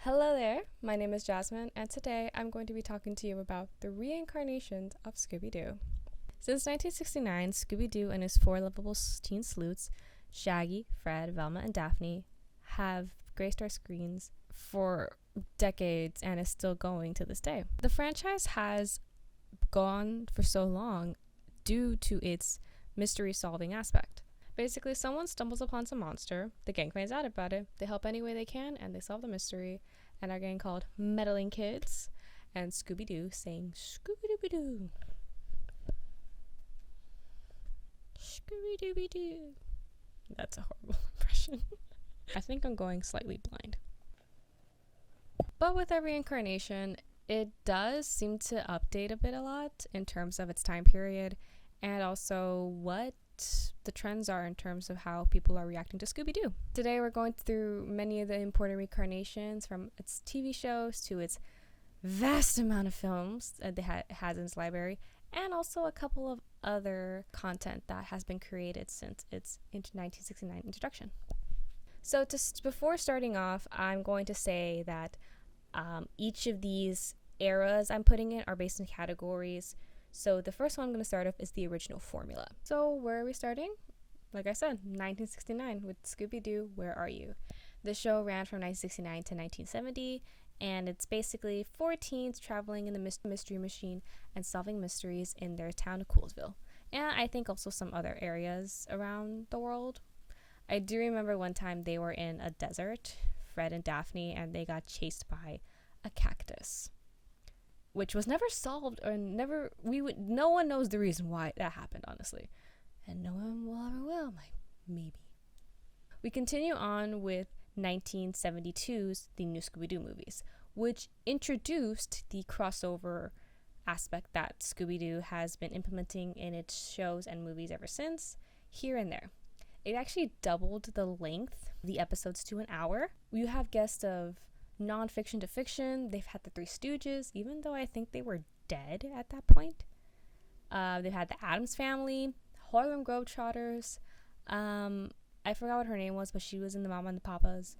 Hello there, my name is Jasmine, and today I'm going to be talking to you about the reincarnations of Scooby-Doo. Since 1969, Scooby-Doo and his four lovable teen sleuths, Shaggy, Fred, Velma, and Daphne, have graced our screens for decades and is still going to this day. The franchise has gone for so long due to its mystery-solving aspect. Basically, someone stumbles upon some monster, the gang finds out about it, they help any way they can, and they solve the mystery, and our gang called Meddling Kids, and Scooby-Doo saying Scooby-Dooby-Doo. Scooby-Dooby-Doo. That's a horrible impression. I think I'm going slightly blind. But with every reincarnation, it does seem to update a lot in terms of its time period, and also what the trends are in terms of how people are reacting to Scooby-Doo. Today we're going through many of the important reincarnations, from its TV shows to its vast amount of films that it has in its library, and also a couple of other content that has been created since its 1969 introduction. So before starting off, I'm going to say that each of these eras I'm putting in are based in categories. So the first one I'm going to start off is the original formula. So where are we starting? Like I said, 1969 with Scooby-Doo, Where Are You? The show ran from 1969 to 1970, and it's basically 4 teens traveling in the mystery machine and solving mysteries in their town of Coolsville. And I think also some other areas around the world. I do remember one time they were in a desert, Fred and Daphne, and they got chased by a cactus, which was never solved, or no one knows the reason why that happened, honestly. And no one will ever will, maybe. We continue on with 1972's The New Scooby-Doo movies, which introduced the crossover aspect that Scooby-Doo has been implementing in its shows and movies ever since, here and there. It actually doubled the length of the episodes to an hour. You have guests of non-fiction to fiction. They've had the Three Stooges, even though I think they were dead at that point. They've had the Addams Family, Harlem Globetrotters. I forgot what her name was, but she was in the Mama and the Papas.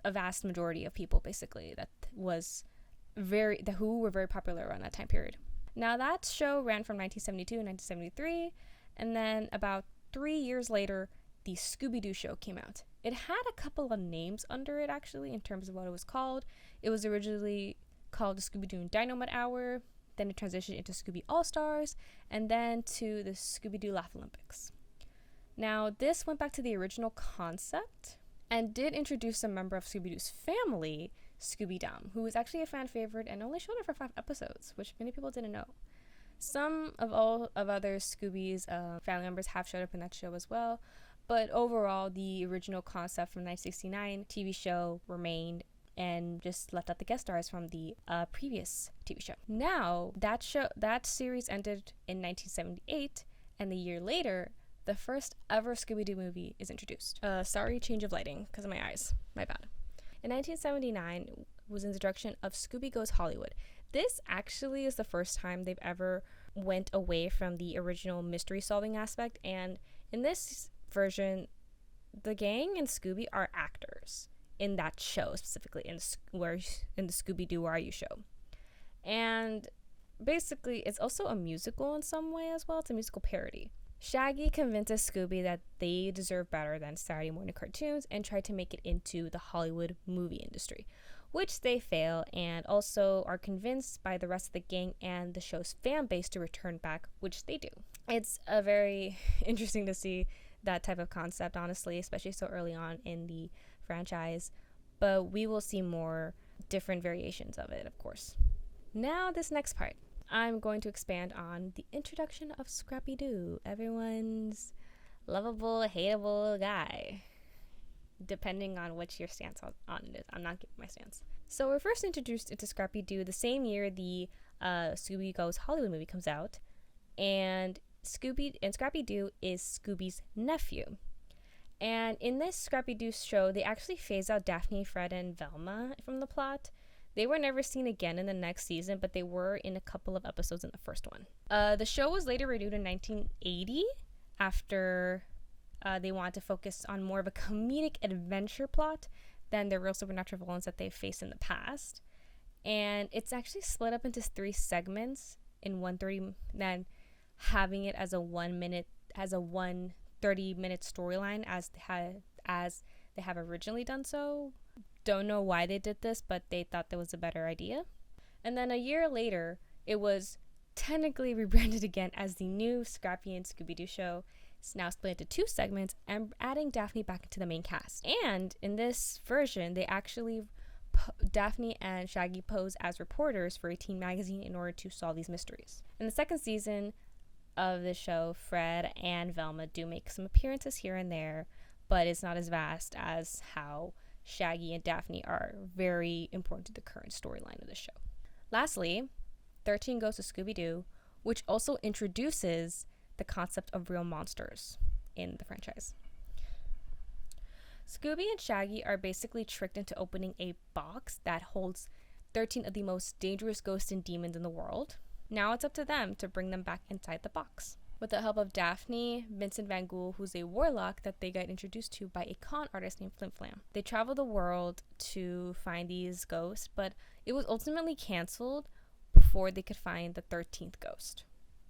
A vast majority of people, basically, who were very popular around that time period. Now, that show ran from 1972 to 1973, and then about 3 years later, the Scooby-Doo show came out. It had a couple of names under it, actually, in terms of what it was called. It was originally called the Scooby-Doo Dynamite Hour, then it transitioned into Scooby All-Stars, and then to the Scooby-Doo Laugh Olympics. Now, this went back to the original concept and did introduce a member of Scooby-Doo's family, Scooby-Dum, who was actually a fan favorite and only showed up for 5 episodes, which many people didn't know. Some of other Scooby's family members have showed up in that show as well, but overall, the original concept from 1969 TV show remained and just left out the guest stars from the previous TV show. Now, that series ended in 1978, and the year later, the first ever Scooby-Doo movie is introduced. Sorry, change of lighting, because of my eyes. My bad. In 1979 was the introduction of Scooby Goes Hollywood. This actually is the first time they've ever went away from the original mystery-solving aspect, and in this version, the gang and Scooby are actors in that show, specifically in the Scooby-Doo Where Are You show. And basically, it's also a musical in some way as well. It's a musical parody. Shaggy convinces Scooby that they deserve better than Saturday morning cartoons and try to make it into the Hollywood movie industry, which they fail, and also are convinced by the rest of the gang and the show's fan base to return back, which they do. It's a very interesting to see that type of concept, honestly, especially so early on in the franchise, but we will see more different variations of it, of course. Now, this next part, I'm going to expand on the introduction of Scrappy-Doo, everyone's lovable, hateable guy, depending on which your stance on it is. I'm not giving my stance. So we're first introduced into Scrappy-Doo the same year the Scooby Goes Hollywood movie comes out, and Scrappy-Doo is Scooby's nephew. And in this Scrappy-Doo show, they actually phase out Daphne, Fred, and Velma from the plot. They were never seen again in the next season, but they were in a couple of episodes in the first one. The show was later renewed in 1980 after they wanted to focus on more of a comedic adventure plot than the real supernatural villains that they've faced in the past. And it's actually split up into 3 segments in 130, then having it as a 30-minute storyline as they have originally done so. Don't know why they did this, but they thought that was a better idea. And then a year later, it was technically rebranded again as the new Scrappy and Scooby-Doo show. It's now split into 2 segments and adding Daphne back into the main cast. And in this version, they actually Daphne and Shaggy pose as reporters for a teen magazine in order to solve these mysteries. In the second season of the show, Fred and Velma do make some appearances here and there, but it's not as vast as how Shaggy and Daphne are very important to the current storyline of the show. Lastly, 13 Ghosts of Scooby-Doo, which also introduces the concept of real monsters in the franchise. Scooby and Shaggy are basically tricked into opening a box that holds 13 of the most dangerous ghosts and demons in the world. Now it's up to them to bring them back inside the box. With the help of Daphne, Vincent Van Gogh, who's a warlock that they got introduced to by a con artist named Flim Flam. They travel the world to find these ghosts, but it was ultimately canceled before they could find the 13th ghost,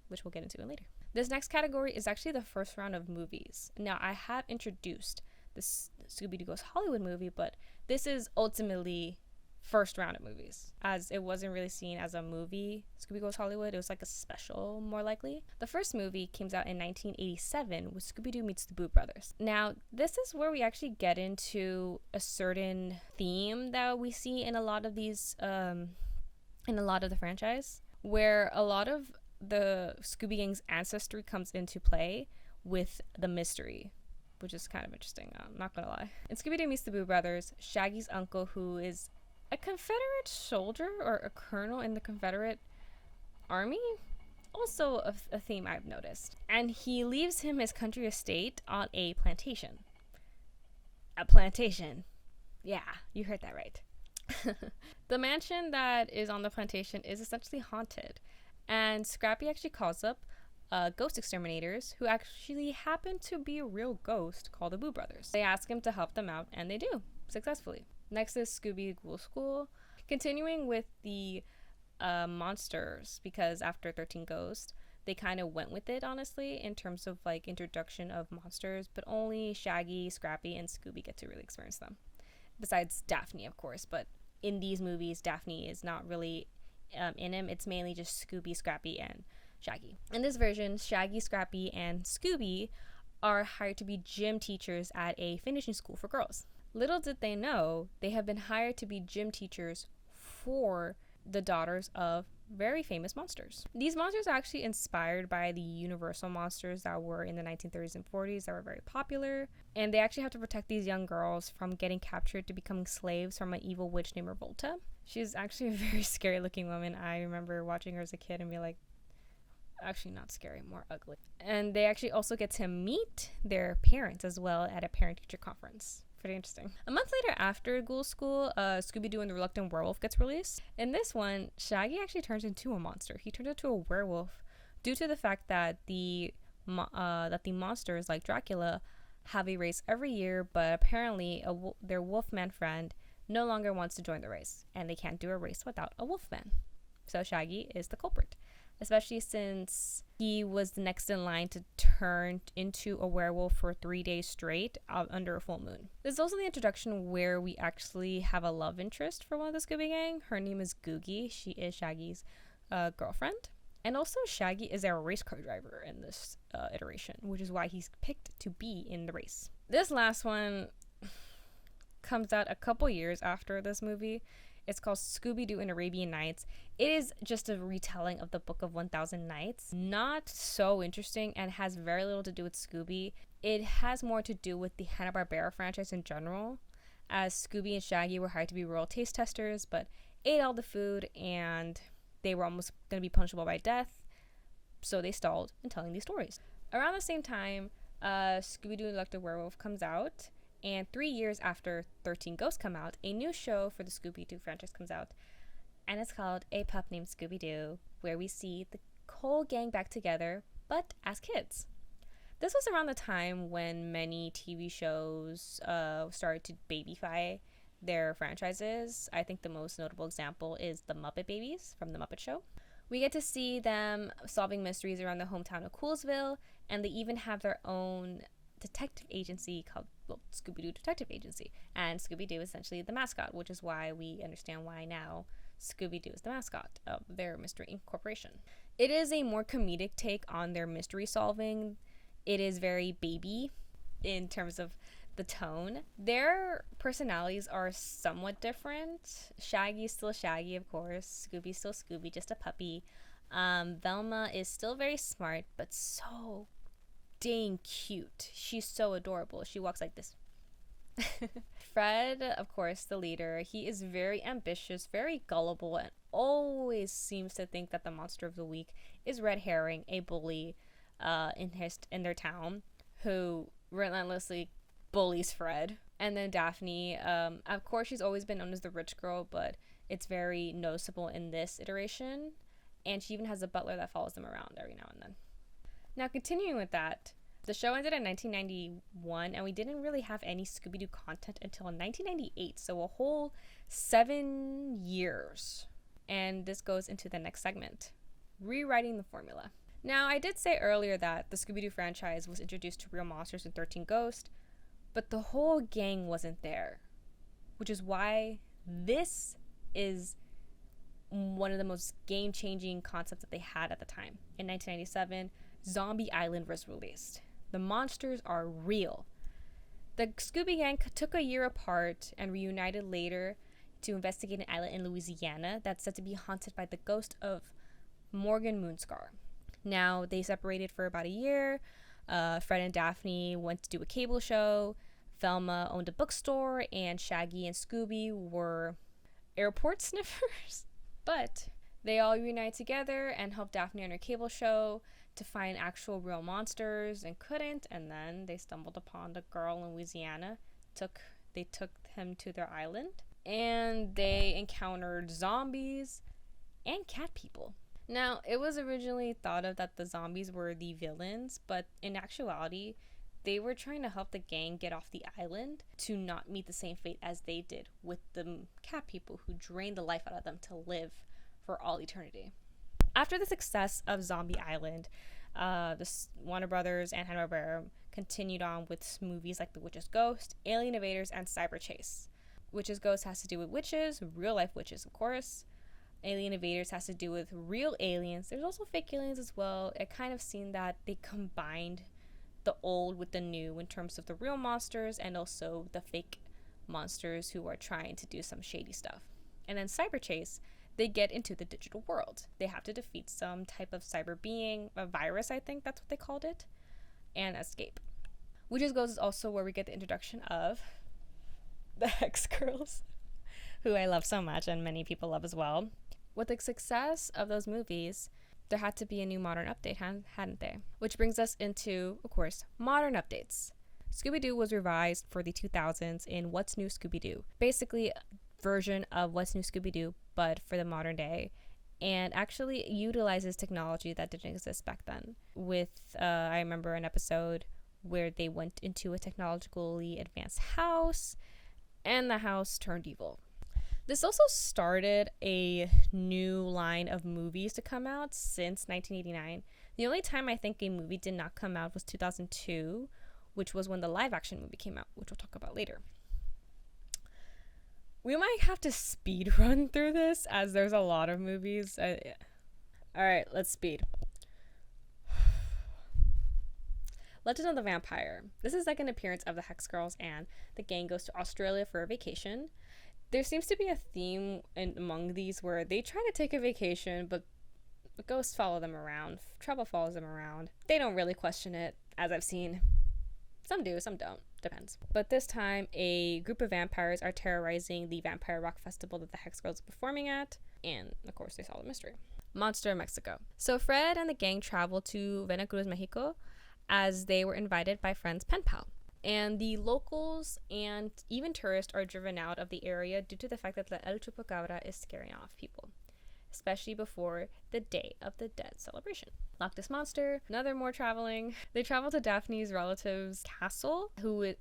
which we'll get into later. This next category is actually the first round of movies. Now, I have introduced this Scooby-Doo Goes Hollywood movie, but this is ultimately first round of movies, as it wasn't really seen as a movie. Scooby Goes Hollywood, it was like a special, more likely. The first movie came out in 1987 with Scooby-Doo Meets the Boo Brothers. Now, this is where we actually get into a certain theme that we see in a lot of these, in a lot of the franchise, where a lot of the Scooby Gang's ancestry comes into play with the mystery, which is kind of interesting, I'm not gonna lie. In Scooby-Doo Meets the Boo Brothers, Shaggy's uncle, who is a Confederate soldier or a colonel in the Confederate Army, also a theme I've noticed. And he leaves him his country estate on a plantation. A plantation. Yeah, you heard that right. The mansion that is on the plantation is essentially haunted. And Scrappy actually calls up ghost exterminators who actually happen to be a real ghost called the Boo Brothers. They ask him to help them out, and they do, successfully. Next is Scooby Ghoul School, continuing with the monsters, because after 13 Ghosts, they kind of went with it, honestly, in terms of like introduction of monsters, but only Shaggy, Scrappy, and Scooby get to really experience them. Besides Daphne, of course, but in these movies, Daphne is not really in him. It's mainly just Scooby, Scrappy, and Shaggy. In this version, Shaggy, Scrappy, and Scooby are hired to be gym teachers at a finishing school for girls. Little did they know, they have been hired to be gym teachers for the daughters of very famous monsters. These monsters are actually inspired by the Universal monsters that were in the 1930s and 40s that were very popular, and they actually have to protect these young girls from getting captured to becoming slaves from an evil witch named Revolta. She's actually a very scary looking woman. I remember watching her as a kid and be like, actually not scary, more ugly. And they actually also get to meet their parents as well at a parent-teacher conference. Pretty interesting. A month later, after Ghoul School, Scooby-Doo and the Reluctant Werewolf gets released. In this one, Shaggy actually turns into a monster. He turns into a werewolf due to the fact that the monsters, like Dracula, have a race every year, but apparently their wolfman friend no longer wants to join the race, and they can't do a race without a wolfman. So Shaggy is the culprit, especially since he was the next in line to turn into a werewolf for 3 days straight under a full moon. This is also the introduction where we actually have a love interest for one of the Scooby Gang. Her name is Googie. She is Shaggy's girlfriend. And also Shaggy is a race car driver in this iteration, which is why he's picked to be in the race. This last one comes out a couple years after this movie. It's called Scooby-Doo and Arabian Nights. It is just a retelling of the Book of 1000 Nights. Not so interesting and has very little to do with Scooby. It has more to do with the Hanna-Barbera franchise in general, as Scooby and Shaggy were hired to be royal taste testers, but ate all the food and they were almost going to be punishable by death, so they stalled in telling these stories. Around the same time, Scooby-Doo and Electric Werewolf comes out, and 3 years after 13 Ghosts come out, a new show for the Scooby-Doo franchise comes out, and it's called A Pup Named Scooby-Doo, where we see the whole gang back together, but as kids. This was around the time when many TV shows started to babyfy their franchises. I think the most notable example is the Muppet Babies from The Muppet Show. We get to see them solving mysteries around the hometown of Coolsville, and they even have their own detective agency called Scooby-Doo Detective Agency. And Scooby-Doo is essentially the mascot, which is why we understand why now Scooby-Doo is the mascot of their Mystery Inc. Corporation. It is a more comedic take on their mystery solving. It is very baby in terms of the tone. Their personalities are somewhat different. Shaggy is still Shaggy, of course. Scooby's still Scooby, just a puppy. Velma is still very smart, but so dang cute. She's so adorable. She walks like this. Fred, of course, the leader, he is very ambitious, very gullible, and always seems to think that the monster of the week is Red Herring, a bully in their town, who relentlessly bullies Fred. And then Daphne, of course, she's always been known as the rich girl, but it's very noticeable in this iteration. And she even has a butler that follows them around every now and then. Now, continuing with that, the show ended in 1991, and we didn't really have any Scooby-Doo content until 1998, so a whole 7 years. And this goes into the next segment, rewriting the formula. Now, I did say earlier that the Scooby-Doo franchise was introduced to real monsters in 13 Ghosts, but the whole gang wasn't there, which is why this is one of the most game-changing concepts that they had at the time. In 1997, Zombie Island was released. The monsters are real. The Scooby Gang took a year apart and reunited later to investigate an island in Louisiana that's said to be haunted by the ghost of Morgan Moonscar. Now, they separated for about a year. Fred and Daphne went to do a cable show. Velma owned a bookstore, and Shaggy and Scooby were airport sniffers. But they all reunited together and helped Daphne on her cable show to find actual real monsters, and couldn't, and then they stumbled upon the girl in Louisiana. They took him to their island, and they encountered zombies and cat people. Now, it was originally thought of that the zombies were the villains, but in actuality, they were trying to help the gang get off the island to not meet the same fate as they did with the cat people who drained the life out of them to live for all eternity. After the success of Zombie Island, the Warner Brothers and Hanna-Barbera continued on with movies like The Witch's Ghost, Alien Invaders, and Cyber Chase. Witch's Ghost has to do with witches, real-life witches, of course. Alien Invaders has to do with real aliens. There's also fake aliens as well. It kind of seemed that they combined the old with the new in terms of the real monsters and also the fake monsters who are trying to do some shady stuff. And then Cyber Chase, they get into the digital world. They have to defeat some type of cyber being, a virus, I think that's what they called it, and escape. Witch's Ghost is also where we get the introduction of the Hex Girls, who I love so much and many people love as well. With the success of those movies, there had to be a new modern update, hadn't they? Which brings us into, of course, modern updates. Scooby-Doo was revised for the 2000s in What's New Scooby-Doo. Basically, a version of What's New Scooby-Doo, but for the modern day, and actually utilizes technology that didn't exist back then. I remember an episode where they went into a technologically advanced house, and the house turned evil. This also started a new line of movies to come out since 1989. The only time I think a movie did not come out was 2002, which was when the live action movie came out, which we'll talk about later. We might have to speed run through this as there's a lot of movies. All right, let's speed. Legend of the Vampire. This is the second appearance of the Hex Girls, and the gang goes to Australia for a vacation. There seems to be a theme among these where they try to take a vacation, but ghosts follow them around. Trouble follows them around. They don't really question it, as I've seen. Some do, some don't. Depends. But this time, a group of vampires are terrorizing the Vampire Rock Festival that the Hex Girls are performing at. And, of course, they solve the mystery. Monster in Mexico. So Fred and the gang travel to Veracruz, Mexico, as they were invited by Fred's pen pal. And the locals and even tourists are driven out of the area due to the fact that the El Chupacabra is scaring off people. especially before the Day of the Dead celebration. Loch Ness Monster, another more traveling. They travel to Daphne's relative's castle,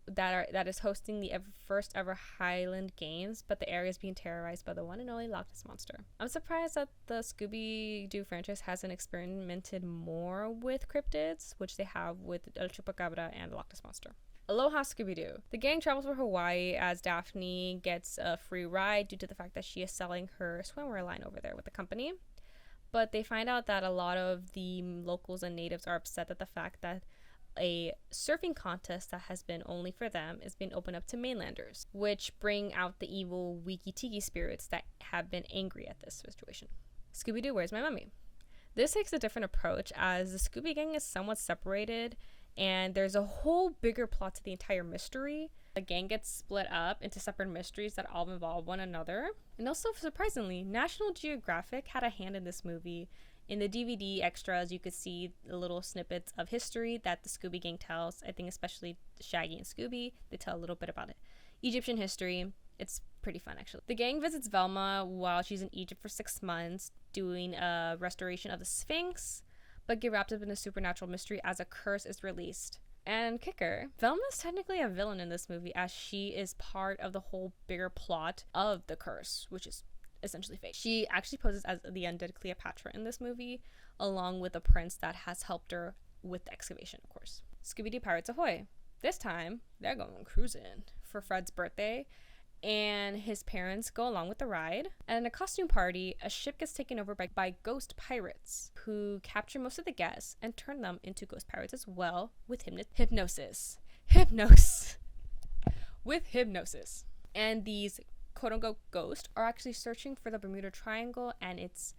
that is hosting the first ever Highland Games, but the area is being terrorized by the one and only Loch Ness Monster. I'm surprised that the Scooby-Doo franchise hasn't experimented more with cryptids, which they have with El Chupacabra and the Loch Ness Monster. Aloha Scooby-Doo. The gang travels for Hawaii as Daphne gets a free ride due to the fact that she is selling her swimwear line over there with the company. But they find out that a lot of the locals and natives are upset at the fact that a surfing contest that has been only for them is being opened up to mainlanders, which bring out the evil wiki-tiki spirits that have been angry at this situation. Scooby-Doo, Where's My Mummy? This takes a different approach as the Scooby Gang is somewhat separated and there's a whole bigger plot to the entire mystery. The gang gets split up into separate mysteries that all involve one another. And also, surprisingly, National Geographic had a hand in this movie. In the DVD extras, you could see the little snippets of history that the Scooby Gang tells. I think especially Shaggy and Scooby, they tell a little bit about it. Egyptian history. It's pretty fun, actually. The gang visits Velma while she's in Egypt for 6 months, doing a restoration of the Sphinx, but get wrapped up in a supernatural mystery as a curse is released. And kicker, Velma's technically a villain in this movie as she is part of the whole bigger plot of the curse, which is essentially fake. She actually poses as the undead Cleopatra in this movie, along with a prince that has helped her with the excavation, of course. Scooby-Doo Pirates Ahoy. This time, they're going cruising for Fred's birthday, and his parents go along with the ride. And in a costume party, a ship gets taken over by ghost pirates who capture most of the guests and turn them into ghost pirates as well with hypnosis. With hypnosis. And these quote-unquote ghosts are actually searching for the Bermuda Triangle and its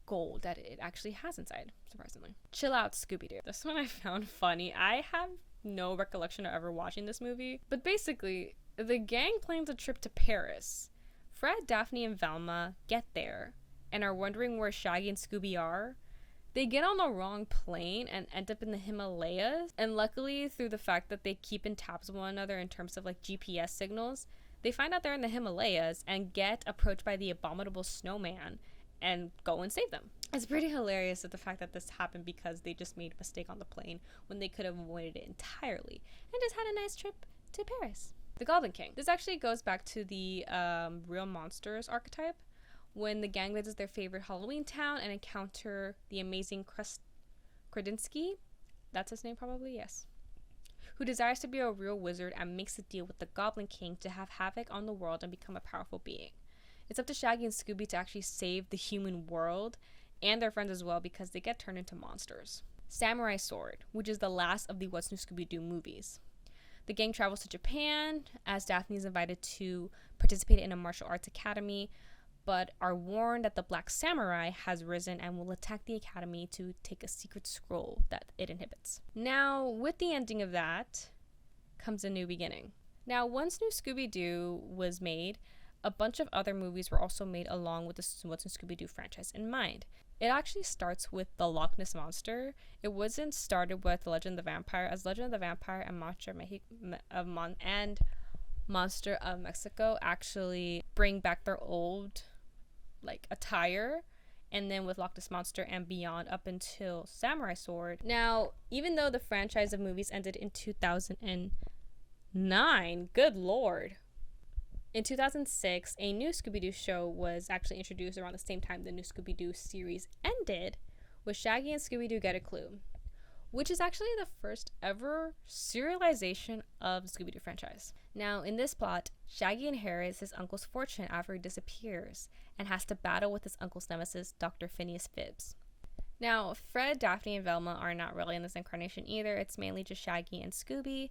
gold that it actually has inside, surprisingly. Chill Out, Scooby-Doo. This one I found funny. I have no recollection of ever watching this movie, but basically, the gang plans a trip to Paris. Fred, Daphne, and Velma get there and are wondering where Shaggy and Scooby are. They get on the wrong plane and end up in the Himalayas. And luckily, through the fact that they keep in tabs with one another in terms of like GPS signals, they find out they're in the Himalayas and get approached by the abominable snowman and go and save them. It's pretty hilarious at the fact that this happened because they just made a mistake on the plane when they could have avoided it entirely and just had a nice trip to Paris. The Goblin King. This actually goes back to the real monsters archetype when the gang visits their favorite Halloween town and encounter the amazing Kredinsky. That's his name probably, yes. Who desires to be a real wizard and makes a deal with the Goblin King to have havoc on the world and become a powerful being. It's up to Shaggy and Scooby to actually save the human world and their friends as well because they get turned into monsters. Samurai Sword, which is the last of the What's New Scooby-Doo movies. The gang travels to Japan as Daphne is invited to participate in a martial arts academy, but are warned that the Black Samurai has risen and will attack the academy to take a secret scroll that it inhibits. Now, with the ending of that comes a new beginning. Now, once New Scooby-Doo was made, a bunch of other movies were also made along with the What's New Scooby-Doo franchise in mind. It actually starts with the Loch Ness Monster. It wasn't started with Legend of the Vampire, as Legend of the Vampire and Monster of Mexico actually bring back their old attire, and then with Loch Ness Monster and beyond up until Samurai Sword. Now, even though the franchise of movies ended in 2009, good lord. In 2006, a new Scooby-Doo show was actually introduced around the same time the new Scooby-Doo series ended, with Shaggy and Scooby-Doo Get a Clue, which is actually the first ever serialization of the Scooby-Doo franchise. Now, in this plot, Shaggy inherits his uncle's fortune after he disappears and has to battle with his uncle's nemesis, Dr. Phineas Phibbs. Now, Fred, Daphne, and Velma are not really in this incarnation either. It's mainly just Shaggy and Scooby.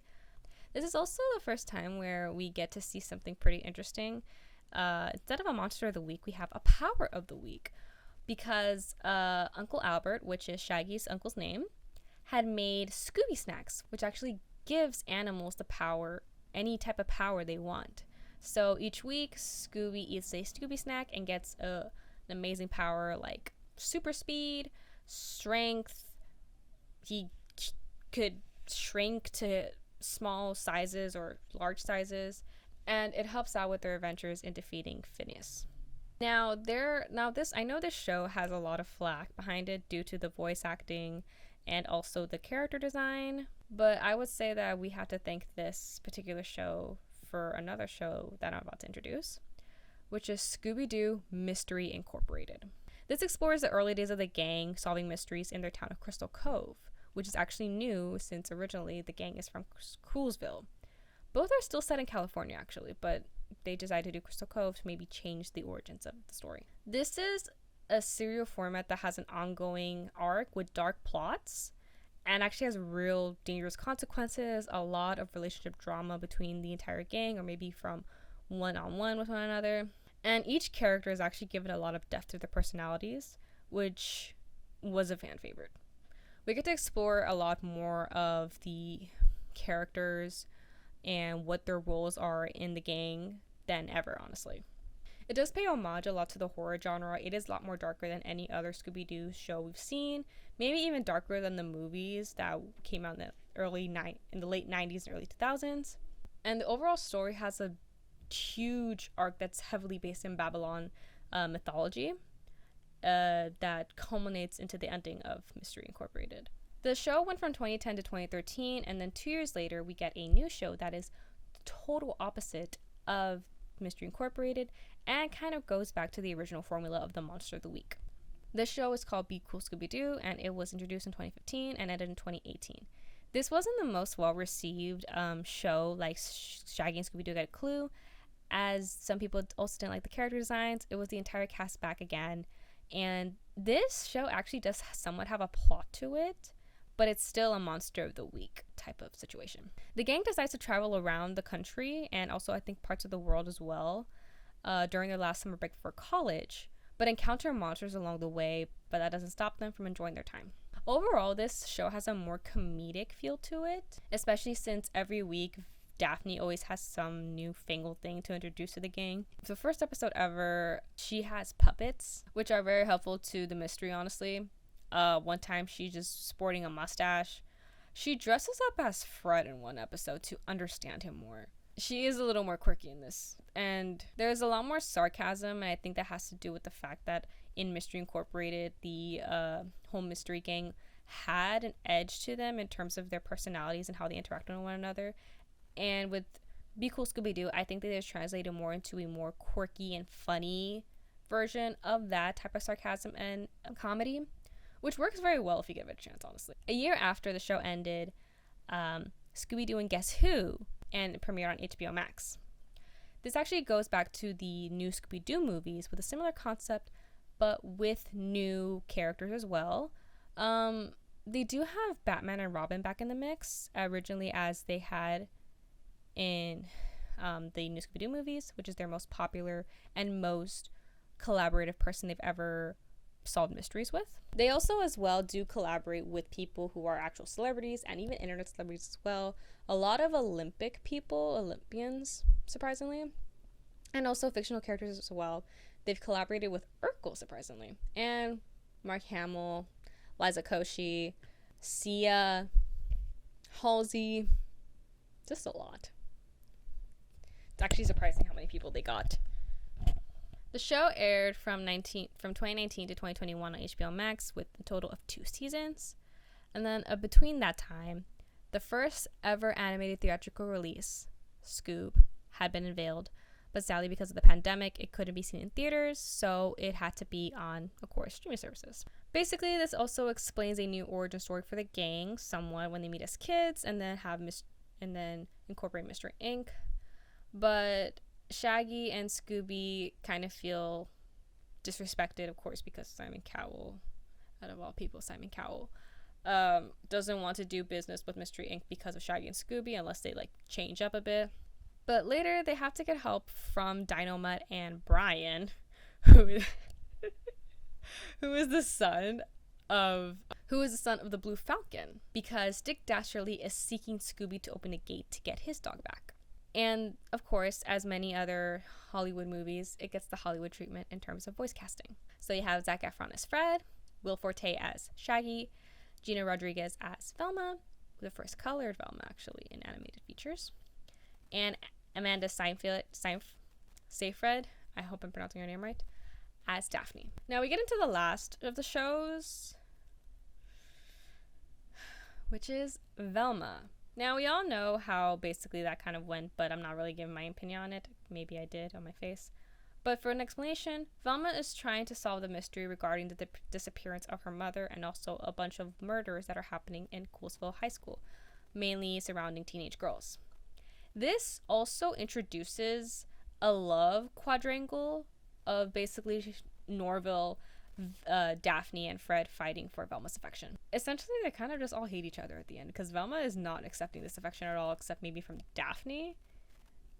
This is also the first time where we get to see something pretty interesting. Instead of a monster of the week, we have a power of the week. Because Uncle Albert, which is Shaggy's uncle's name, had made Scooby snacks, which actually gives animals the power, any type of power they want. So each week, Scooby eats a Scooby snack and gets an amazing power like super speed, strength. He could shrink to small sizes or large sizes, and it helps out with their adventures in defeating Phineas. I know this show has a lot of flack behind it due to the voice acting and also the character design, but I would say that we have to thank this particular show for another show that I'm about to introduce, which is Scooby-Doo Mystery Incorporated. This explores the early days of the gang solving mysteries in their town of Crystal Cove, which is actually new since originally the gang is from Coolsville. Both are still set in California, actually, but they decided to do Crystal Cove to maybe change the origins of the story. This is a serial format that has an ongoing arc with dark plots and actually has real dangerous consequences, a lot of relationship drama between the entire gang or maybe from one-on-one with one another. And each character is actually given a lot of depth to their personalities, which was a fan favorite. We get to explore a lot more of the characters and what their roles are in the gang than ever, honestly. It does pay homage a lot to the horror genre. It is a lot more darker than any other Scooby-Doo show we've seen, maybe even darker than the movies that came out in the late 90s and early 2000s. And the overall story has a huge arc that's heavily based in Babylon mythology that culminates into the ending of Mystery Incorporated. The show went from 2010 to 2013, and then 2 years later, we get a new show that is the total opposite of Mystery Incorporated and kind of goes back to the original formula of the Monster of the Week. This show is called Be Cool Scooby-Doo, and it was introduced in 2015 and ended in 2018. This wasn't the most well-received show like Shaggy and Scooby-Doo Get a Clue, as some people also didn't like the character designs. It was the entire cast back again, and this show actually does somewhat have a plot to it, but it's still a Monster of the Week type of situation. The gang decides to travel around the country and also I think parts of the world as well during their last summer break for college, but encounter monsters along the way, but that doesn't stop them from enjoying their time. Overall, this show has a more comedic feel to it, especially since every week Daphne always has some new fangled thing to introduce to the gang. The first episode ever, she has puppets, which are very helpful to the mystery, honestly. One time she's just sporting a mustache. She dresses up as Fred in one episode to understand him more. She is a little more quirky in this, and there's a lot more sarcasm, and I think that has to do with the fact that in Mystery Incorporated, the whole mystery gang had an edge to them in terms of their personalities and how they interact with one another. And with Be Cool Scooby-Doo, I think that they've translated more into a more quirky and funny version of that type of sarcasm and comedy, which works very well if you give it a chance, honestly. A year after the show ended, Scooby-Doo and Guess Who, and it premiered on HBO Max. This actually goes back to the new Scooby-Doo movies with a similar concept, but with new characters as well. They do have Batman and Robin back in the mix, originally as they had in the new Scooby-Doo movies, which is their most popular and most collaborative person they've ever solved mysteries with. They also as well do collaborate with people who are actual celebrities and even internet celebrities as well. A lot of Olympians, surprisingly, and also fictional characters as well. They've collaborated with Urkel, surprisingly, and Mark Hamill, Liza Koshy, Sia, Halsey, just a lot. It's actually surprising how many people they got. The show aired from 2019 to 2021 on HBO Max with a total of 2 seasons. And then between that time, the first ever animated theatrical release, Scoob, had been unveiled. But sadly, because of the pandemic, it couldn't be seen in theaters, so it had to be on, of course, streaming services. Basically, this also explains a new origin story for the gang somewhat when they meet as kids and then incorporate Mr. Inc. But Shaggy and Scooby kind of feel disrespected, of course, because Simon Cowell, out of all people, Simon Cowell, doesn't want to do business with Mystery Inc. because of Shaggy and Scooby unless they change up a bit. But later they have to get help from Dynamite and Brian, who is the son of the Blue Falcon, because Dick Dastardly is seeking Scooby to open a gate to get his dog back. And, of course, as many other Hollywood movies, it gets the Hollywood treatment in terms of voice casting. So you have Zac Efron as Fred, Will Forte as Shaggy, Gina Rodriguez as Velma, the first colored Velma, actually, in animated features, and Amanda Seyfried, I hope I'm pronouncing her name right, as Daphne. Now we get into the last of the shows, which is Velma. Now we all know how basically that kind of went, but I'm not really giving my opinion on it. Maybe I did on my face. But for an explanation, Velma is trying to solve the mystery regarding the disappearance of her mother and also a bunch of murders that are happening in Coolsville High School, mainly surrounding teenage girls. This also introduces a love quadrangle of basically Norville, Daphne, and Fred fighting for Velma's affection. Essentially, they kind of just all hate each other at the end because Velma is not accepting this affection at all, except maybe from Daphne.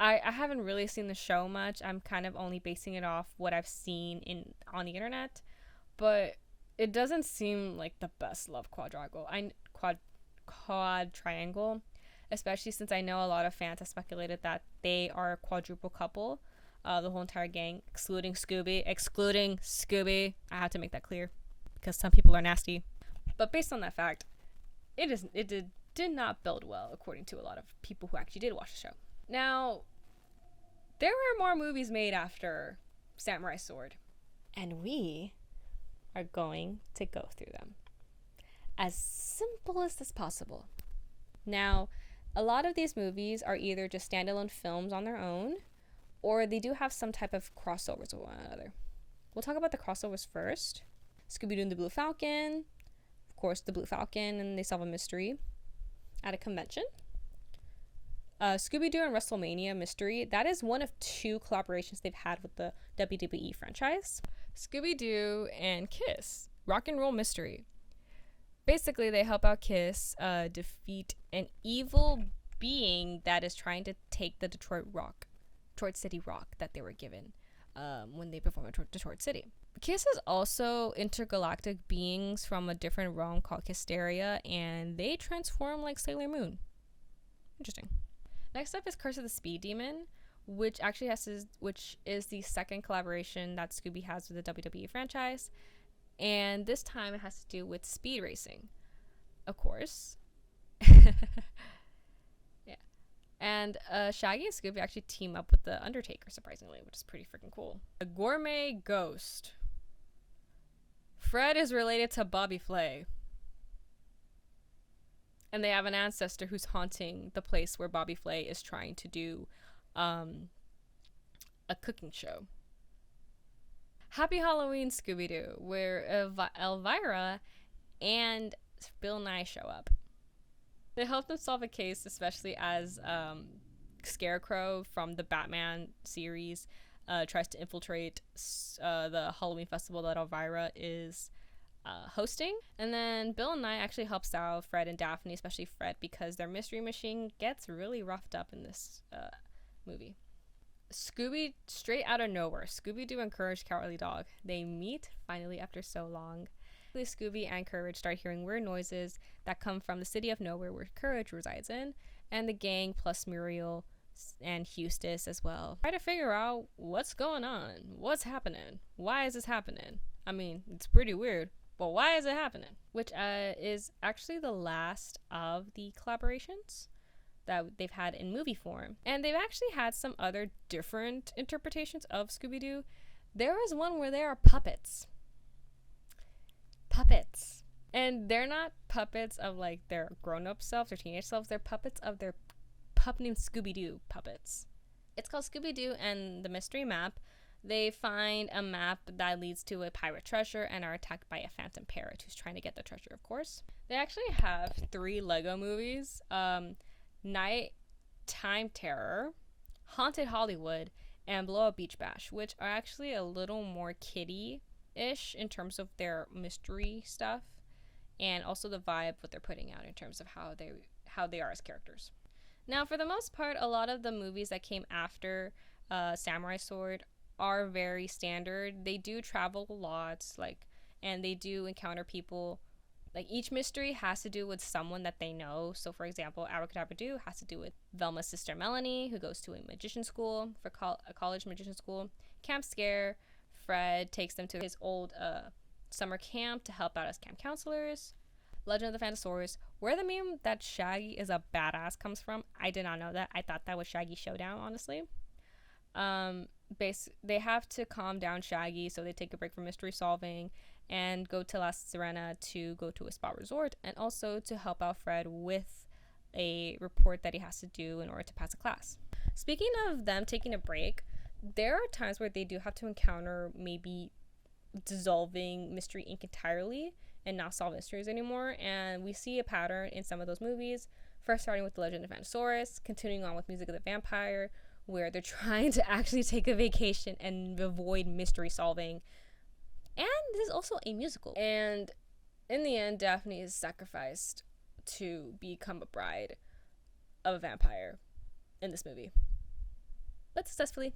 I haven't really seen the show much. I'm kind of only basing it off what I've seen on the internet, but it doesn't seem like the best love quad triangle, especially since I know a lot of fans have speculated that they are a quadruple couple, the whole entire gang, excluding Scooby. I have to make that clear because some people are nasty. But based on that fact, it did not build well, according to a lot of people who actually did watch the show. Now, there were more movies made after Samurai Sword, and we are going to go through them as simple as this possible. Now, a lot of these movies are either just standalone films on their own, or they do have some type of crossovers with one another. We'll talk about the crossovers first. Scooby-Doo and the Blue Falcon. Of course, the Blue Falcon and they solve a mystery at a convention. Scooby-Doo and WrestleMania Mystery, that is one of 2 collaborations they've had with the WWE franchise. Scooby-Doo and Kiss, Rock and Roll Mystery. Basically, they help out Kiss defeat an evil being that is trying to take the Detroit City Rock that they were given when they performed in Detroit City. Kiss is also intergalactic beings from a different realm called Kisteria, and they transform like Sailor Moon. Interesting. Next up is Curse of the Speed Demon, which is the second collaboration that Scooby has with the WWE franchise, and this time it has to do with speed racing, of course. Yeah, and Shaggy and Scooby actually team up with the Undertaker, surprisingly, which is pretty freaking cool. A Gourmet Ghost. Fred is related to Bobby Flay. And they have an ancestor who's haunting the place where Bobby Flay is trying to do a cooking show. Happy Halloween, Scooby-Doo, where Elvira and Bill Nye show up. They help them solve a case, especially as Scarecrow from the Batman series tries to infiltrate the Halloween festival that Elvira is hosting. And then Bill and Nye actually helps out Fred and Daphne, especially Fred, because their mystery machine gets really roughed up in this movie. Scooby, straight out of nowhere, Scooby-Doo and Courage Cowardly Dog. They meet finally after so long. Scooby and Courage start hearing weird noises that come from the city of nowhere where Courage resides in, and the gang plus Muriel and Eustace as well try to figure out what's going on, what's happening, why is this happening. I mean, it's pretty weird, but why is it happening? Which is actually the last of the collaborations that they've had in movie form. And they've actually had some other different interpretations of Scooby-Doo. There is one where there are puppets. Puppets. And they're not puppets of like their grown-up selves or teenage selves. They're puppets of their pup named Scooby-Doo puppets. It's called Scooby-Doo and the Mystery Map. They find a map that leads to a pirate treasure and are attacked by a phantom parrot who's trying to get the treasure, of course. They actually have 3 Lego movies. Nighttime Terror, Haunted Hollywood, and Blow Up Beach Bash, which are actually a little more kiddie-ish in terms of their mystery stuff and also the vibe what they're putting out in terms of how they are as characters. Now, for the most part, a lot of the movies that came after Samurai Sword are very standard. They do travel a lot, and they do encounter people. Like, each mystery has to do with someone that they know. So, for example, Abracadabra Doo has to do with Velma's sister Melanie, who goes to a magician school, a college magician school. Camp Scare, Fred takes them to his old summer camp to help out as camp counselors. Legend of the Phantosaurus, where the meme that Shaggy is a badass comes from. I did not know that. I thought that was Shaggy Showdown, honestly. they have to calm down Shaggy, so they take a break from mystery solving and go to La Sirena to go to a spa resort, and also to help out Fred with a report that he has to do in order to pass a class. Speaking of them taking a break, there are times where they do have to encounter maybe dissolving Mystery Inc. entirely and not solve mysteries anymore, and we see a pattern in some of those movies. First, starting with The Legend of Phantosaurus, continuing on with Music of the Vampire, where they're trying to actually take a vacation and avoid mystery solving. And this is also a musical. And in the end, Daphne is sacrificed to become a bride of a vampire in this movie. But successfully.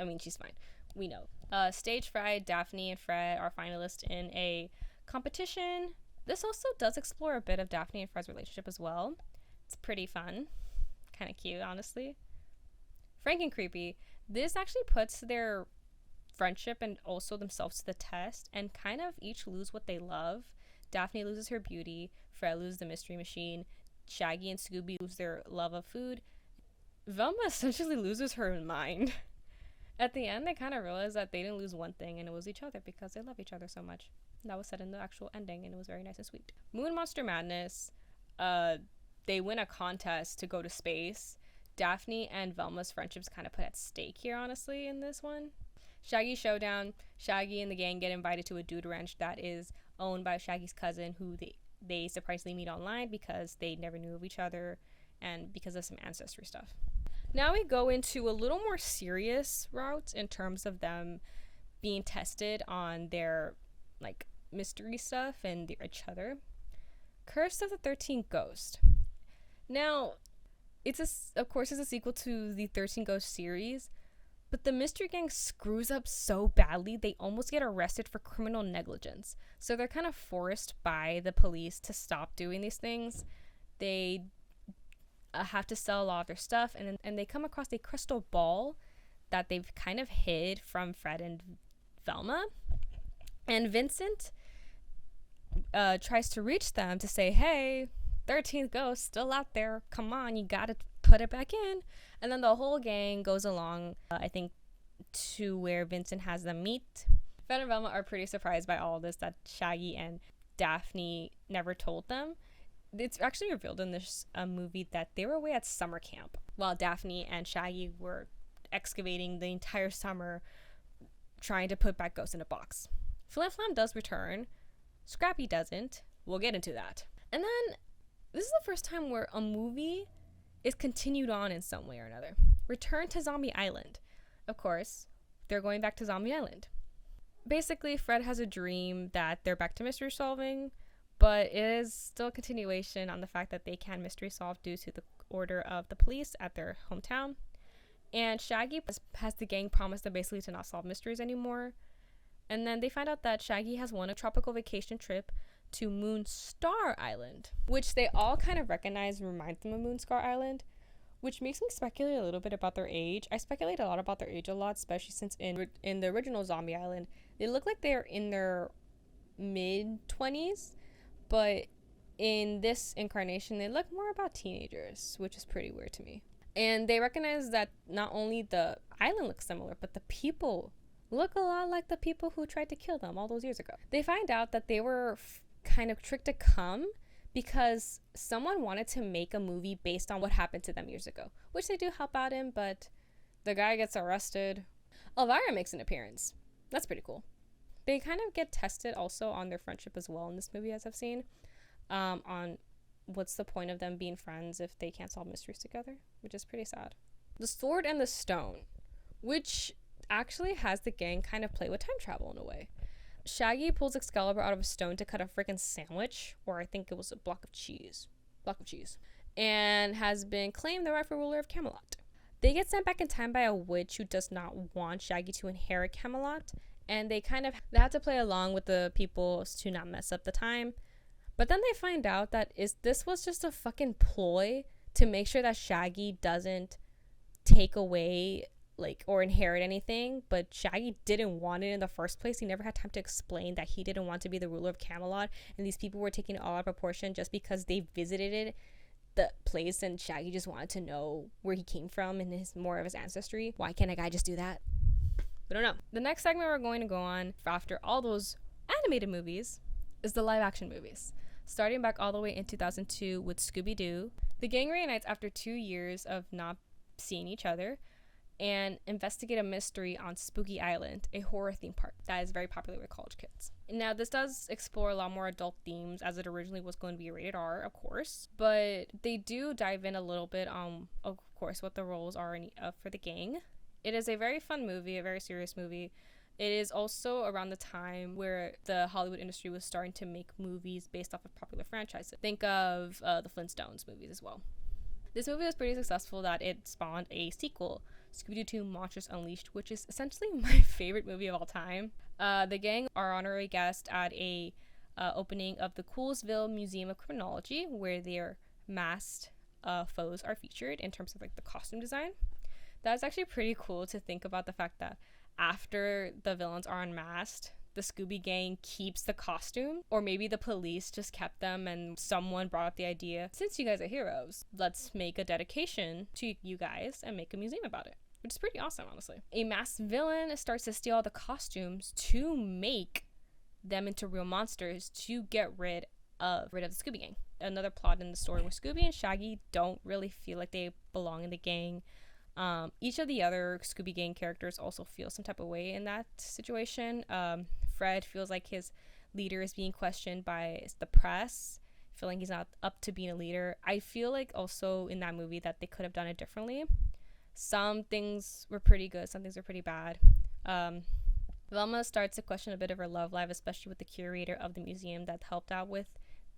I mean, she's fine. We know. Stage fright, Daphne and Fred are finalists in a competition. This also does explore a bit of Daphne and Fred's relationship as well. It's pretty fun. Kind of cute, honestly. Frank and creepy. This actually puts their friendship and also themselves to the test, and kind of each lose what they love. Daphne loses her beauty, Fred loses the mystery machine, Shaggy and Scooby lose their love of food. Velma essentially loses her mind. At the end, they kind of realize that they didn't lose one thing, and it was each other, because they love each other so much. And that was said in the actual ending, and it was very nice and sweet. Moon Monster Madness, they win a contest to go to space. Daphne and Velma's friendships kind of put at stake here, honestly, in this one. Shaggy Showdown. Shaggy and the gang get invited to a dude ranch that is owned by Shaggy's cousin, who they surprisingly meet online because they never knew of each other and because of some ancestry stuff. Now we go into a little more serious route in terms of them being tested on their like mystery stuff and each other. Curse of the 13th Ghost. Now, of course it's a sequel to the 13 Ghost series, but the mystery gang screws up so badly they almost get arrested for criminal negligence. So they're kind of forced by the police to stop doing these things. They have to sell a lot of their stuff, and they come across a crystal ball that they've kind of hid from Fred and Velma. And Vincent tries to reach them to say, hey, 13th Ghost still out there. Come on, you gotta put it back in. And then the whole gang goes along, I think, to where Vincent has them meet. Fred and Velma are pretty surprised by all this that Shaggy and Daphne never told them. It's actually revealed in this movie that they were away at summer camp while Daphne and Shaggy were excavating the entire summer trying to put back Ghost in a box. Flim Flam does return. Scrappy doesn't. We'll get into that. And then this is the first time where a movie is continued on in some way or another. Return to Zombie Island. Of course, they're going back to Zombie Island. Basically, Fred has a dream that they're back to mystery solving, but it is still a continuation on the fact that they can mystery solve due to the order of the police at their hometown. And Shaggy has the gang promise them basically to not solve mysteries anymore. And then they find out that Shaggy has won a tropical vacation trip to Moonstar Island, which they all kind of recognize and reminds them of Moonstar Island, which makes me speculate a little bit about their age. I speculate a lot about their age a lot, especially since in the original Zombie Island, they look like they're in their mid-20s, but in this incarnation, they look more about teenagers, which is pretty weird to me. And they recognize that not only the island looks similar, but the people look a lot like the people who tried to kill them all those years ago. They find out that they were kind of tricked to come because someone wanted to make a movie based on what happened to them years ago, which they do help out in, but the guy gets arrested. Elvira makes an appearance. That's pretty cool. They kind of get tested also on their friendship as well in this movie, as I've seen, on what's the point of them being friends if they can't solve mysteries together, which is pretty sad. The Sword and the Stone, which actually has the gang kind of play with time travel in a way. Shaggy pulls Excalibur out of a stone to cut a freaking sandwich, or I think it was a block of cheese, and has been claimed the rightful ruler of Camelot. They get sent back in time by a witch who does not want Shaggy to inherit Camelot, and they have to play along with the people to not mess up the time. But then they find out that this was just a fucking ploy to make sure that Shaggy doesn't take away or inherit anything, but Shaggy didn't want it in the first place. He never had time to explain that he didn't want to be the ruler of Camelot, and these people were taking it all out of proportion just because they visited it the place, and Shaggy just wanted to know where he came from and more of his ancestry. Why can't a guy just do that? We don't know. The next segment we're going to go on after all those animated movies is the live action movies. Starting back all the way in 2002 with Scooby-Doo. The gang reunites after 2 years of not seeing each other and investigate a mystery on Spooky Island, a horror theme park that is very popular with college kids. Now, this does explore a lot more adult themes, as it originally was going to be rated R, of course, but they do dive in a little bit on, of course, what the roles are for the gang. It is a very fun movie, a very serious movie. It is also around the time where the Hollywood industry was starting to make movies based off of popular franchises. Think of the Flintstones movies as well. This movie was pretty successful that it spawned a sequel, Scooby-Doo 2 Monsters Unleashed, which is essentially my favorite movie of all time. The gang are honorary guests at a opening of the Coolsville Museum of Criminology, where their masked foes are featured in terms of like the costume design. That's actually pretty cool to think about, the fact that after the villains are unmasked, the Scooby gang keeps the costume, or maybe the police just kept them and someone brought up the idea, since you guys are heroes, let's make a dedication to you guys and make a museum about it, which is pretty awesome, honestly. A masked villain starts to steal all the costumes to make them into real monsters to get rid of the Scooby gang. Another plot in the story where Scooby and Shaggy don't really feel like they belong in the gang. Each of the other Scooby gang characters also feel some type of way in that situation. Fred feels like his leader is being questioned by the press, feeling he's not up to being a leader. I feel like also in that movie that they could have done it differently. Some things were pretty good, some things were pretty bad. Velma starts to question a bit of her love life, especially with the curator of the museum that helped out with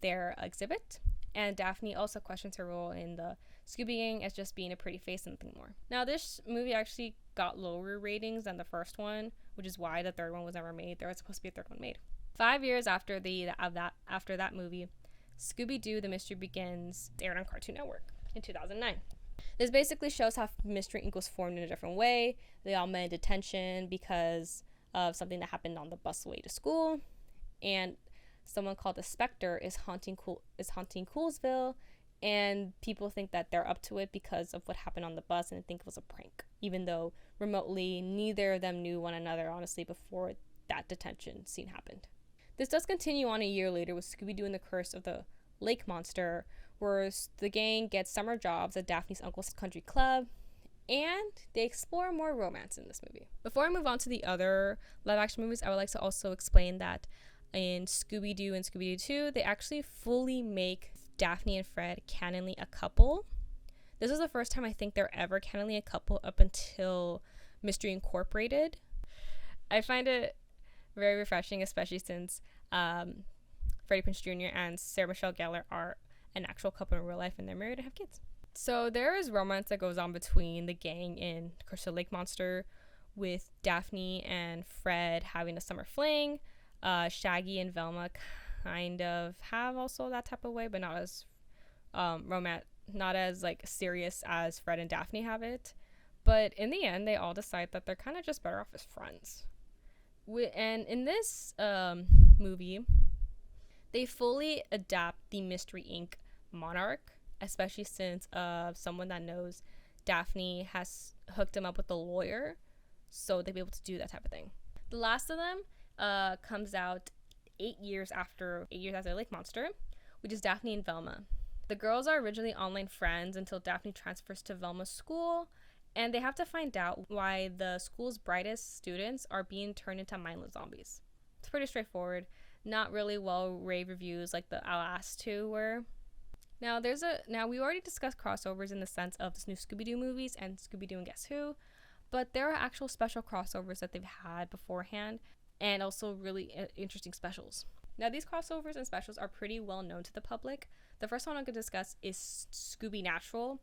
their exhibit. And Daphne also questions her role in the Scooby gang as just being a pretty face and nothing more. Now, this movie actually got lower ratings than the first one, which is why the third one was never made. There was supposed to be a third one made. 5 years after that movie, Scooby-Doo: The Mystery Begins aired on Cartoon Network in 2009. This basically shows how Mystery Inc. was formed in a different way. They all met in detention because of something that happened on the busway to school, and someone called the Spectre is haunting Coolsville, and people think that they're up to it because of what happened on the bus, and they think it was a prank, even though remotely neither of them knew one another, honestly, before that detention scene happened. This does continue on a year later with Scooby-Doo and the Curse of the Lake Monster, where the gang gets summer jobs at Daphne's uncle's country club, and they explore more romance in this movie. Before I move on to the other live-action movies, I would like to also explain that in Scooby-Doo and Scooby-Doo 2, they actually fully make Daphne and Fred canonly a couple. This is the first time I think they're ever canonly a couple up until Mystery Incorporated. I find it very refreshing, especially since Freddie Prinze Jr. and Sarah Michelle Gellar are an actual couple in real life, and they're married and have kids. So there is romance that goes on between the gang in Curse of the Lake Monster, with Daphne and Fred having a summer fling. Shaggy and Velma kind of have also that type of way, but not as not as like serious as Fred and Daphne have it. But in the end, they all decide that they're kind of just better off as friends. And in this movie, they fully adapt the Mystery Inc. monarch, especially since someone that knows Daphne has hooked him up with a lawyer, so they'll be able to do that type of thing. The last of them comes out 8 years after Lake Monster, which is Daphne and Velma. The girls are originally online friends until Daphne transfers to Velma's school, and they have to find out why the school's brightest students are being turned into mindless zombies. It's pretty straightforward. Not really well-rave reviews like the last two were. Now we already discussed crossovers in the sense of this new Scooby-Doo movies and Scooby-Doo and Guess Who, but there are actual special crossovers that they've had beforehand, and also really interesting specials. Now, these crossovers and specials are pretty well known to the public. The first one I'm going to discuss is Scooby Natural.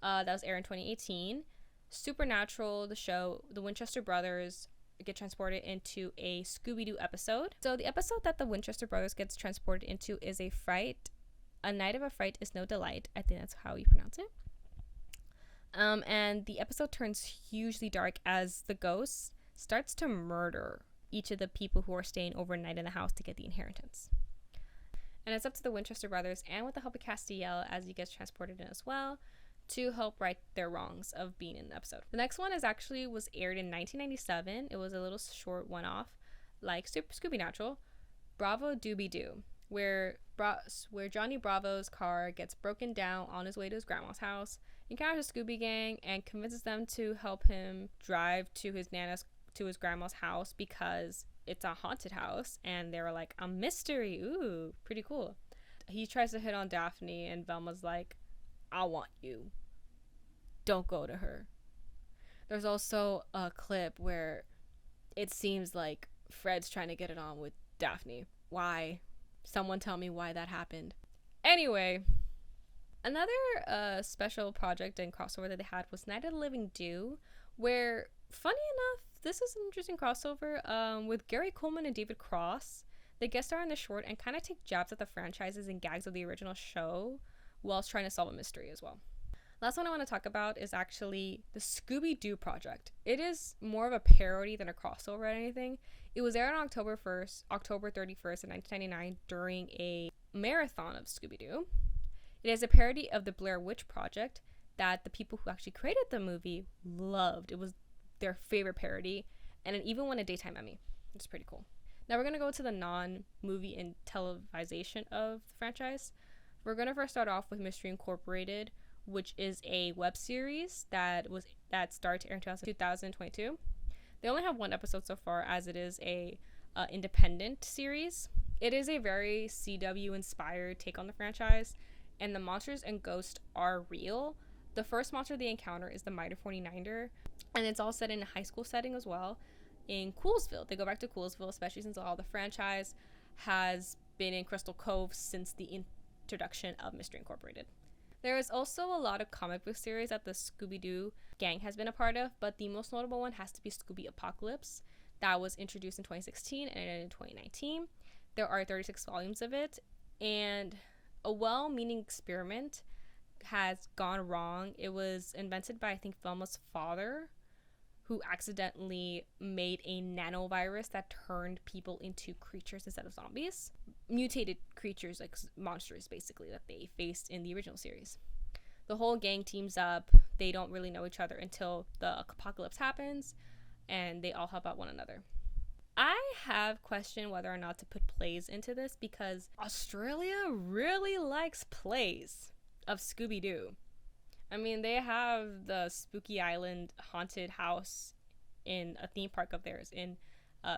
That was aired in 2018. Supernatural, the show, the Winchester brothers get transported into a Scooby-Doo episode. So the episode that the Winchester brothers gets transported into is A Night of a Fright is No Delight. I think that's how you pronounce it. And the episode turns hugely dark as the ghost starts to murder each of the people who are staying overnight in the house to get the inheritance. And it's up to the Winchester brothers, and with the help of Castiel as he gets transported in as well, to help right their wrongs of being in the episode. The next one was aired in 1997. It was a little short one-off, like Scooby Natural, Bravo Doobie Doo, where Johnny Bravo's car gets broken down on his way to his grandma's house, encounters a Scooby gang, and convinces them to help him drive to his grandma's house because it's a haunted house, and they were like, a mystery, ooh, pretty cool. He tries to hit on Daphne, and Velma's like, I want you. Don't go to her. There's also a clip where it seems like Fred's trying to get it on with Daphne. Why? Someone tell me why that happened. Anyway, another special project and crossover that they had was Night of the Living Do, where, funny enough, this is an interesting crossover with Gary Coleman and David Cross. They guest star in the short and kind of take jabs at the franchises and gags of the original show whilst trying to solve a mystery as well. Last one I want to talk about is actually the Scooby-Doo project. It is more of a parody than a crossover or anything. It was aired on October 31st of 1999 during a marathon of Scooby-Doo. It is a parody of the Blair Witch Project that the people who actually created the movie loved. It was their favorite parody, and it even won a Daytime Emmy. It's pretty cool. Now we're going to go to the non-movie and televisation of the franchise. We're going to first start off with Mystery Incorporated, which is a web series that started to air in 2022. They only have one episode so far, as it is a independent series. It is a very CW inspired take on the franchise, and the monsters and ghosts are real. The first monster they encounter is the Mitre 49er, and it's all set in a high school setting as well in Coolsville. They go back to Coolsville, especially since all the franchise has been in Crystal Cove since the introduction of Mystery Incorporated. There is also a lot of comic book series that the Scooby-Doo gang has been a part of, but the most notable one has to be Scooby Apocalypse. That was introduced in 2016 and ended in 2019. There are 36 volumes of it, and a well-meaning experiment has gone wrong. It was invented by, I think, Velma's father, who accidentally made a nanovirus that turned people into creatures instead of zombies. Mutated creatures, like monsters, basically, that they faced in the original series. The whole gang teams up. They don't really know each other until the apocalypse happens, and they all help out one another. I have questioned whether or not to put plays into this because Australia really likes plays of Scooby-Doo. I mean, they have the Spooky Island haunted house in a theme park of theirs in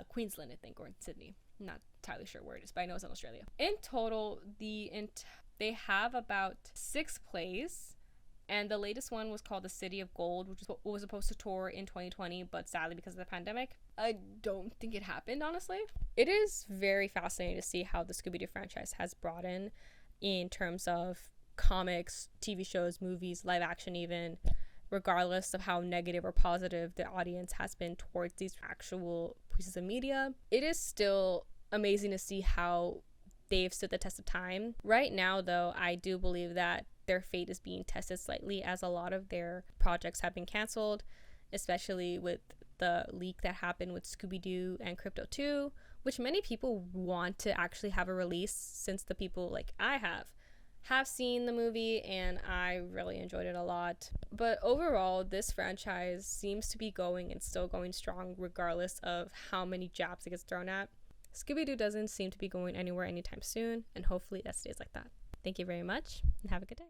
Queensland, I think, or in Sydney. I'm not entirely sure where it is, but I know it's in Australia. In total, they have about 6 plays, and the latest one was called The City of Gold, which was supposed to tour in 2020, but sadly, because of the pandemic, I don't think it happened, honestly. It is very fascinating to see how the Scooby-Doo franchise has brought in terms of comics, TV shows, movies, live action even, regardless of how negative or positive the audience has been towards these actual pieces of media. It is still amazing to see how they've stood the test of time. Right now, though, I do believe that their fate is being tested slightly, as a lot of their projects have been canceled, especially with the leak that happened with Scooby-Doo and Crypto 2, which many people want to actually have a release, since the people like I have seen the movie and I really enjoyed it a lot. But overall, this franchise seems to be going and still going strong regardless of how many jabs it gets thrown at. Scooby-Doo doesn't seem to be going anywhere anytime soon, and hopefully that stays like that. Thank you very much and have a good day.